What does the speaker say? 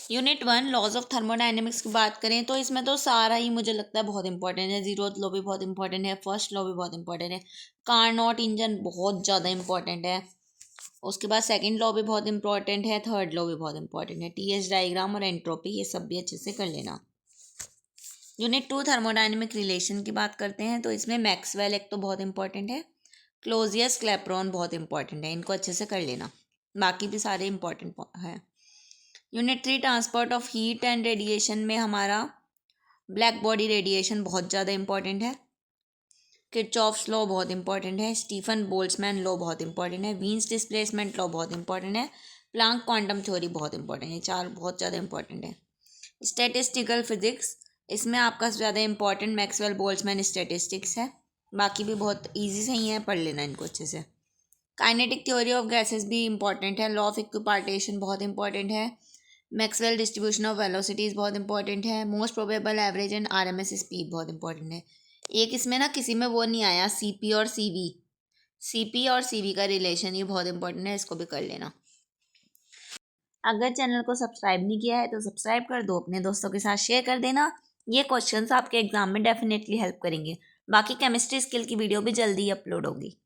Unit 1 laws of thermodynamics की बात करें तो इसमें तो सारा ही मुझे लगता है बहुत इंपॉर्टेंट है। जीरोथ लॉ भी बहुत इंपॉर्टेंट है, फर्स्ट लॉ भी बहुत इंपॉर्टेंट है, कार्नोट इंजन बहुत ज़्यादा इंपॉर्टेंट है, उसके बाद सेकंड लॉ भी बहुत इंपॉर्टेंट है, थर्ड लॉ भी बहुत इंपॉर्टेंट है, टीएच डायग्राम और एंट्रोपी ये सब भी अच्छे से कर लेना। यूनिट 2 थर्मोडायनेमिक रिलेशन की बात करते हैं तो इसमें मैक्सवेल एक तो बहुत इंपॉर्टेंट है, क्लोजियस क्लैपेरॉन बहुत इंपॉर्टेंट है, इनको अच्छे से कर लेना, बाकी भी सारे इंपॉर्टेंट है। Unit 3 transport of heat and radiation में हमारा ब्लैक बॉडी रेडिएशन बहुत ज़्यादा इंपॉर्टेंट है, किरचॉफ्स लॉ बहुत इंपॉर्टेंट है, स्टीफन बोल्ट्जमैन लॉ बहुत इंपॉर्टेंट है, वीन्स डिस्प्लेसमेंट लॉ बहुत इंपॉर्टेंट है, प्लांक क्वांटम थ्योरी बहुत इंपॉर्टेंट है, चार बहुत ज़्यादा इंपॉर्टेंट है। स्टैटिस्टिकल फिजिक्स, इसमें आपका सबसे ज़्यादा इंपॉर्टेंट मैक्सवेल बोल्ट्जमैन स्टैटिस्टिक्स है, बाकी भी बहुत ईजी से ही है, पढ़ लेना इनको अच्छे से। काइनेटिक थ्योरी ऑफ गैसेस भी इंपॉर्टेंट है, लॉ ऑफ इक्विपार्टेशन बहुत इंपॉर्टेंट है, मैक्सवेल डिस्ट्रीब्यूशन ऑफ वेलोसिटीज़ बहुत इंपॉर्टेंट है, most probable average and RMS speed बहुत इंपॉर्टेंट है। एक इसमें ना किसी में वो नहीं आया, सीपी और सीवी, सीपी और सीवी का रिलेशन ये बहुत इंपॉर्टेंट है, इसको भी कर लेना। अगर चैनल को सब्सक्राइब नहीं किया है तो सब्सक्राइब कर दो, अपने दोस्तों के साथ शेयर कर देना, ये क्वेश्चंस आपके एग्जाम में डेफिनेटली हेल्प करेंगे। बाकी केमिस्ट्री स्किल की वीडियो भी जल्दी ही अपलोड होगी।